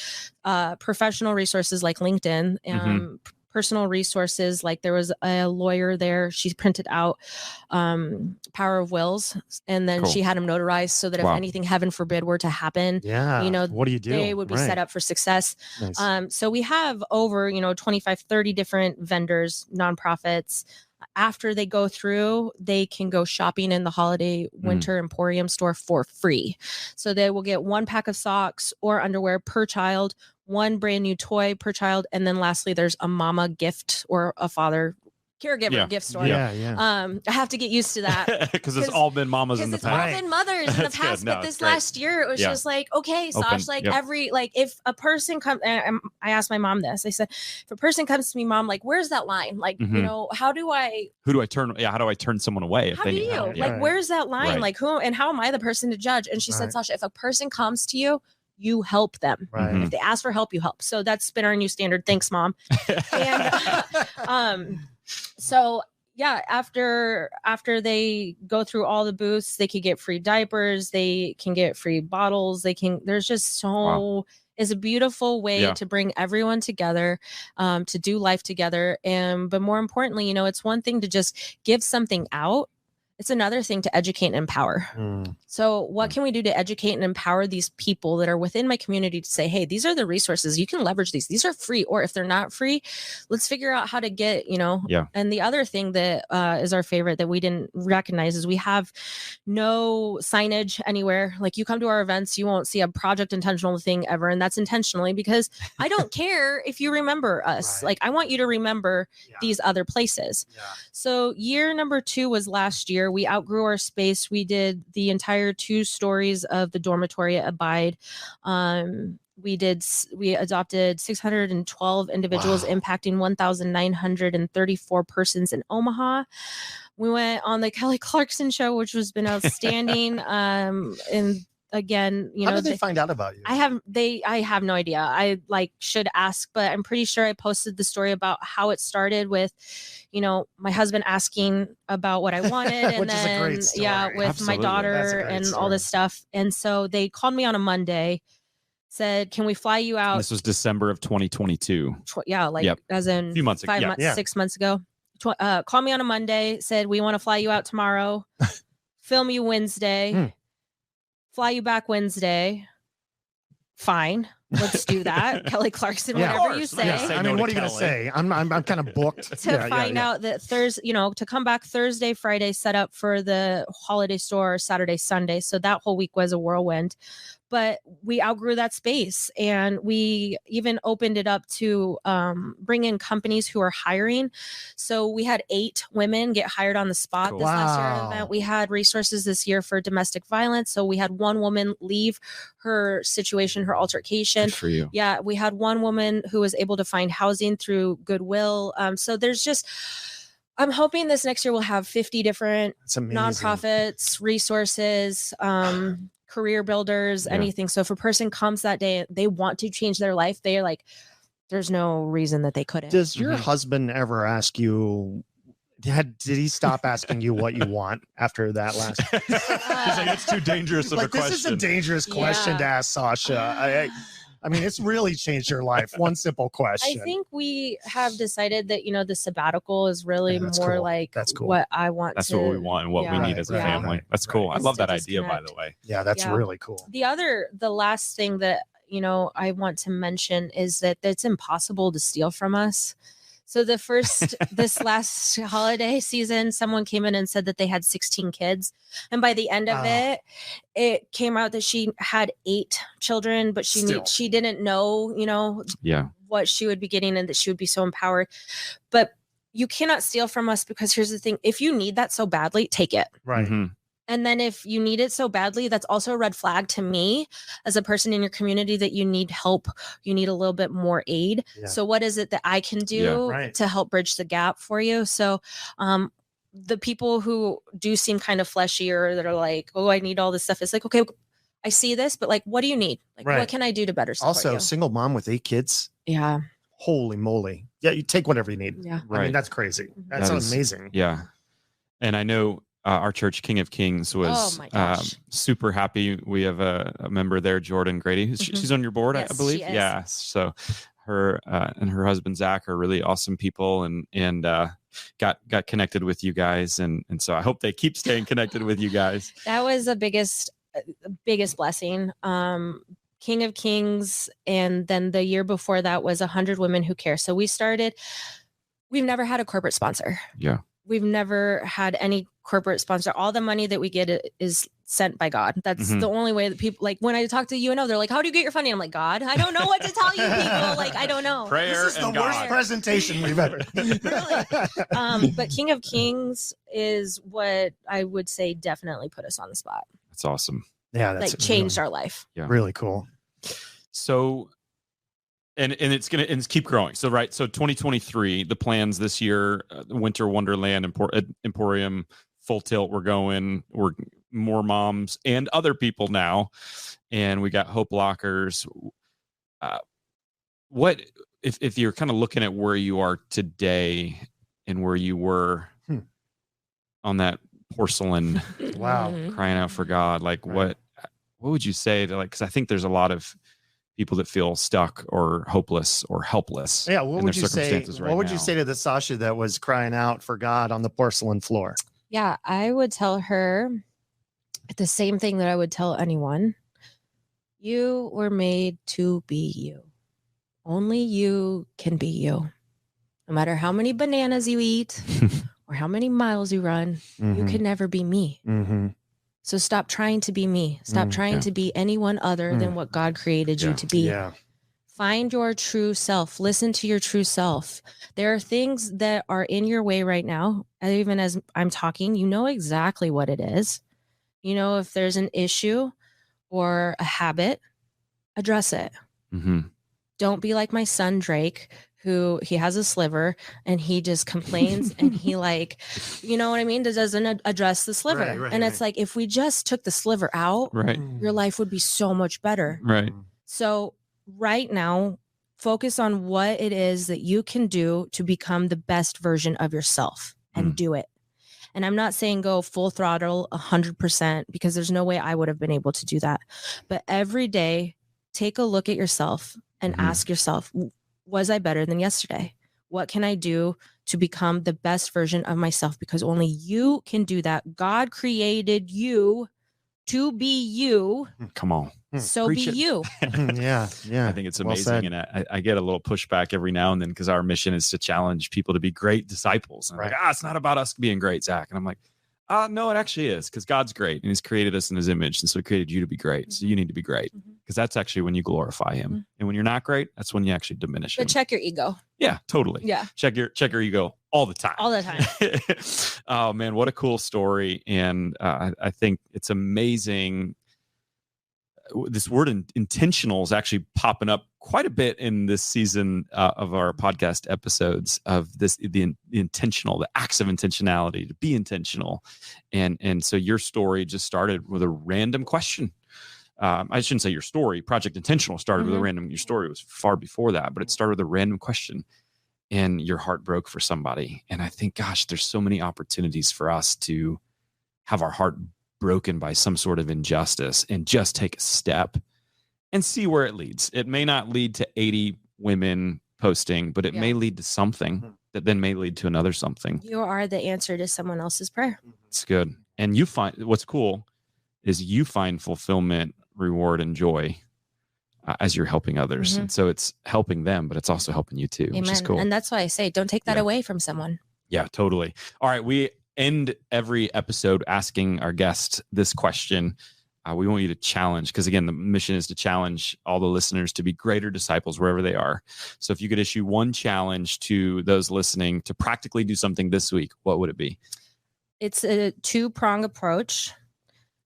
professional resources like LinkedIn, personal resources. Like there was a lawyer there. She printed out Power of Wills, and then she had them notarized so that if anything, heaven forbid, were to happen, what do you do? They would be set up for success. Nice. So we have over, 25, 30 different vendors, nonprofits. After they go through, they can go shopping in the Holiday Winter Emporium store for free. So they will get 1 pack of socks or underwear per child, 1 brand new toy per child. And then lastly, there's a mama gift or a father caregiver gift store. I have to get used to that because it's all been mamas in the past. It's all been mothers in the past. But this last year, it was just like, okay, Sash, like if a person comes, I asked my mom this, I said, if a person comes to me, Mom, like, where's that line? Like, who do I turn? Yeah. How do I turn someone away? How do you where's that line? Like who, and how am I the person to judge? And she said, Sasha, if a person comes to you, you help them. If they ask for help, you help. So that's been our new standard. Thanks, Mom. And, so yeah, after they go through all the booths, they could get free diapers, they can get free bottles, there's just it's a beautiful way to bring everyone together, to do life together. But more importantly, it's one thing to just give something out. It's another thing to educate and empower. So what can we do to educate and empower these people that are within my community to say, hey, these are the resources. You can leverage these. These are free. Or if they're not free, let's figure out how to get, And the other thing that is our favorite that we didn't recognize is we have no signage anywhere. Like you come to our events, you won't see a Project Intentional thing ever. And that's intentionally because I don't care if you remember us. Like I want you to remember these other places. So year number 2 was last year. We outgrew our space. We did the entire 2 stories of the dormitory at Abide. We adopted 612 individuals, impacting 1,934 persons in Omaha. We went on the Kelly Clarkson show, which has been outstanding. And again, how did they find out about you? I have no idea. I should ask, but I'm pretty sure I posted the story about how it started with, my husband asking about what I wanted, and then with Absolutely. My daughter and story. All this stuff. And so they called me on a Monday, said, "Can we fly you out?" This was December of 2022. As in a few months ago. 6 months ago. Call me on a Monday, said, "We want to fly you out tomorrow, film you Wednesday." Fly you back Wednesday. Fine, let's do that. Kelly Clarkson, whatever you say. I mean, what are you going to say? I'm kind of booked to find out that Thursday, to come back Thursday, Friday, set up for the holiday store, Saturday, Sunday. So that whole week was a whirlwind. But we outgrew that space, and we even opened it up to bring in companies who are hiring. So we had 8 women get hired on the spot this last year at event. We had resources this year for domestic violence. So we had 1 woman leave her situation, her altercation. Good for you. Yeah, we had 1 woman who was able to find housing through Goodwill. So there's just... I'm hoping this next year we'll have 50 different nonprofits, resources, career builders, anything. So if a person comes that day, they want to change their life, they're like, there's no reason that they couldn't. Does your husband ever ask you, did he stop asking you what you want after that last? It's too dangerous of a question. This is a dangerous question to ask Sasha. I mean, it's really changed your life. One simple question. I think we have decided that, the sabbatical is really more like what I want. That's what we want and what we need as a family. That's cool. I love that idea, by the way. Yeah, that's really cool. The last thing that, I want to mention is that it's impossible to steal from us. So this last holiday season, someone came in and said that they had 16 kids. And by the end of it came out that she had 8 children, but she didn't know, what she would be getting and that she would be so empowered. But you cannot steal from us, because here's the thing. If you need that so badly, take it. Right. Mm-hmm. And then if you need it so badly, that's also a red flag to me as a person in your community that you need help. You need a little bit more aid. Yeah. So what is it that I can do to help bridge the gap for you? So the people who do seem kind of fleshy or that are like, oh, I need all this stuff. It's like, okay, I see this, but like, what do you need? Like, what can I do to better support also, you? single mom with 8 kids. Yeah. Holy moly. Yeah, you take whatever you need. Yeah. I mean, that's crazy. That's amazing. Yeah. And I know our church, King of Kings, was super happy. We have a member there, Jordan Grady. She's on your board, I believe. Yeah. So her and her husband, Zach, are really awesome people and got connected with you guys. And so I hope they keep staying connected with you guys. That was the biggest blessing. King of Kings. And then the year before that was 100 Women Who Care. So we've never had a corporate sponsor. Yeah. We've never had any corporate sponsor. All the money that we get is sent by God. That's the only way that people, like when I talk to UNO, they're like, how do you get your funding? I'm like, God, I don't know what to tell you people. Like, I don't know. Prayer this is and the God. worst presentation we've ever. Really. But King of Kings is what I would say definitely put us on the spot. That's awesome. Yeah. That's like changed our life. Yeah. Really cool. So, and it's going to keep growing. So, right. So 2023, the plans this year, Winter Wonderland, Emporium, Full Tilt, we're more moms and other people now. And we got Hope Lockers. What, if you're kind of looking at where you are today and where you were on that porcelain, wow, crying out for God, like what would you say to, like, because I think there's a lot of people that feel stuck or hopeless or helpless. Yeah. What would you say? What would you say to the Sasha that was crying out for God on the porcelain floor? Yeah, I would tell her the same thing that I would tell anyone. You were made to be you. Only you can be you. No matter how many bananas you eat or how many miles you run, you can never be me. So stop trying to be me. Stop trying to be anyone other than what God created you to be. Yeah. Find your true self. Listen to your true self. There are things that are in your way right now. Even as I'm talking, you know exactly what it is. You know, if there's an issue or a habit, address it. Don't be like my son, Drake, who he has a sliver and he just complains and he like, you know what I mean? Doesn't address the sliver. And it's like, if we just took the sliver out, your life would be so much better. Right. So right now, focus on what it is that you can do to become the best version of yourself and do it. And I'm not saying go full throttle 100% because there's no way I would have been able to do that. But every day, take a look at yourself and ask yourself, was I better than yesterday? What can I do to become the best version of myself? Because only you can do that. God created you to be you. Come on. So Preach be it. you. Yeah. I think it's amazing. And I get a little pushback every now and then because our mission is to challenge people to be great disciples. And like, it's not about us being great, Zach. And I'm like, no, it actually is, because God's great and he's created us in his image. And so he created you to be great. So you need to be great, because that's actually when you glorify him. And when you're not great, that's when you actually diminish him. But check your ego. Yeah, totally. Yeah. Check your ego all the time. All the time. Oh man, what a cool story. And I think it's amazing. This word intentional is actually popping up quite a bit in this season of our podcast episodes, of the intentional, the acts of intentionality, to be intentional. And so your story just started with a random question. I shouldn't say your story. Project Intentional started with a random, your story was far before that, but it started with a random question and your heart broke for somebody. And I think, gosh, there's so many opportunities for us to have our heart broken by some sort of injustice and just take a step and see where it leads. It may not lead to 80 women posting, but it may lead to something that then may lead to another something. You are the answer to someone else's prayer. It's good. And you find, what's cool is you find fulfillment, reward, and joy as you're helping others. And so it's helping them, but it's also helping you too, which is cool. And that's why I say, don't take that away from someone. Yeah, totally. All right. We end every episode asking our guest this question. We want you to challenge, because again, the mission is to challenge all the listeners to be greater disciples wherever they are. So if you could issue one challenge to those listening to practically do something this week, what would it be? It's a 2-prong approach.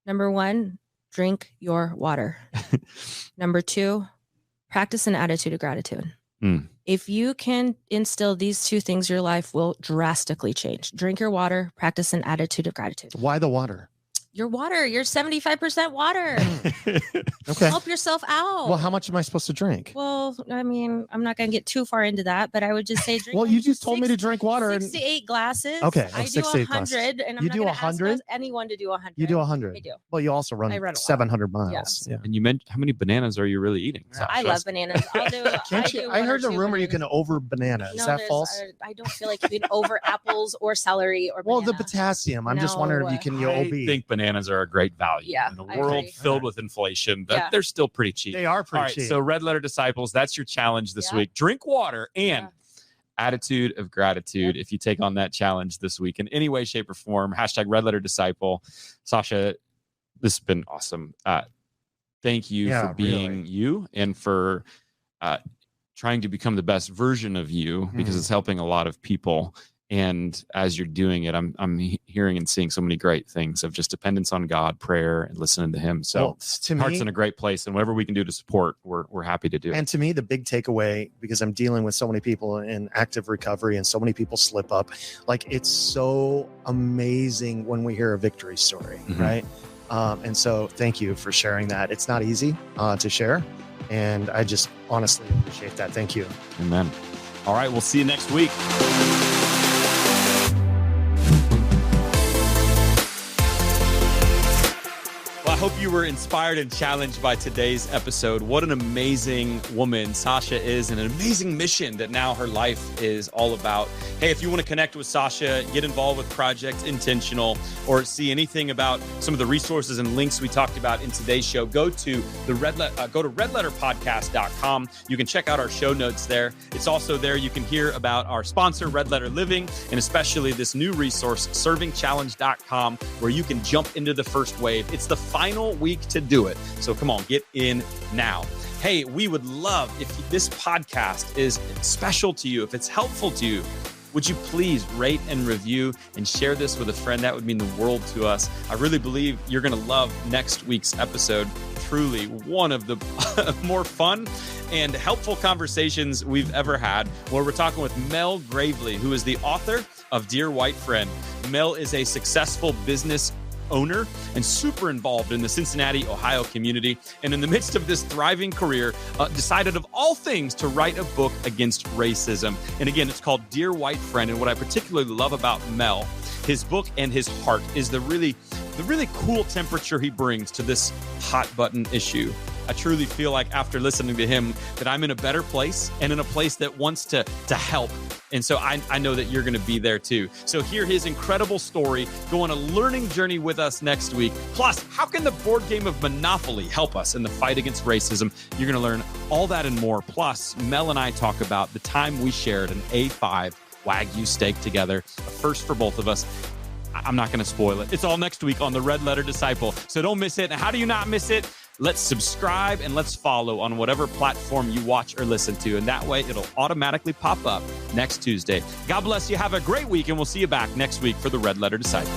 Number 1, drink your water. Number 2, practice an attitude of gratitude. If you can instill these 2 things, your life will drastically change. Drink your water, practice an attitude of gratitude. Why the water? Your water, you're 75% water. Okay. Help yourself out. Well, how much am I supposed to drink? Well, I mean, I'm not going to get too far into that, but I would just say drink. Well, you just told me to drink water. 6 to 8 glasses. Okay. I do 6 to 8 100, glasses. and I'm You not do going 100? to ask anyone to do 100. You do 100. I do. Well, you also run I run a lot. 700 miles. Yeah. And you mentioned, how many bananas are you really eating? I love bananas. I'll do. I heard a rumor you can can over banana. Is that false? I don't feel like you can over apples or celery or Well, banana. the potassium. I'm just wondering if you can. I OB. think bananas are a great value. Yeah, in a I world agree. filled with inflation, Yeah. they're still pretty cheap. They are All pretty right, cheap. so Red Letter Disciples, that's your challenge this Yeah. week. Drink water and Yeah. attitude of gratitude. If you take on that challenge this week in any way, shape, or form, hashtag Red Letter Disciple. Sasha, this has been awesome. Thank you for being you and for trying to become the best version of you, because it's helping a lot of people. And as you're doing it, I'm hearing and seeing so many great things of just dependence on God, prayer, and listening to Him. So to heart's me, in a great place, and whatever we can do to support, we're happy to do. And to me, the big takeaway, because I'm dealing with so many people in active recovery and so many people slip up, like it's so amazing when we hear a victory story, right? And so thank you for sharing that. It's not easy to share, and I just honestly appreciate that. Thank you. Amen. All right, we'll see you next week. I hope you were inspired and challenged by today's episode. What an amazing woman Sasha is, and an amazing mission that now her life is all about. Hey, if you want to connect with Sasha, get involved with Project Intentional, or see anything about some of the resources and links we talked about in today's show, go to redletterpodcast.com. You can check out our show notes there. It's also there. You can hear about our sponsor, Red Letter Living, and especially this new resource, servingchallenge.com, where you can jump into the first wave. It's the final week to do it. So come on, get in now. Hey, we would love if this podcast is special to you, if it's helpful to you, would you please rate and review and share this with a friend? That would mean the world to us. I really believe you're going to love next week's episode. Truly one of the more fun and helpful conversations we've ever had, where we're talking with Mel Gravely, who is the author of Dear White Friend. Mel is a successful business owner and super involved in the Cincinnati, Ohio community. And in the midst of this thriving career, decided of all things to write a book against racism. And again, it's called Dear White Friend. And what I particularly love about Mel, his book and his heart, is the really cool temperature he brings to this hot button issue. I truly feel like after listening to him that I'm in a better place, and in a place that wants to help. And so I know that you're going to be there too. So hear his incredible story. Go on a learning journey with us next week. Plus, how can the board game of Monopoly help us in the fight against racism? You're going to learn all that and more. Plus, Mel and I talk about the time we shared an A5 Wagyu steak together, a first for both of us. I'm not going to spoil it. It's all next week on the Red Letter Disciple. So don't miss it. And how do you not miss it? Let's subscribe and let's follow on whatever platform you watch or listen to. And that way it'll automatically pop up next Tuesday. God bless you. Have a great week, and we'll see you back next week for the Red Letter Disciple.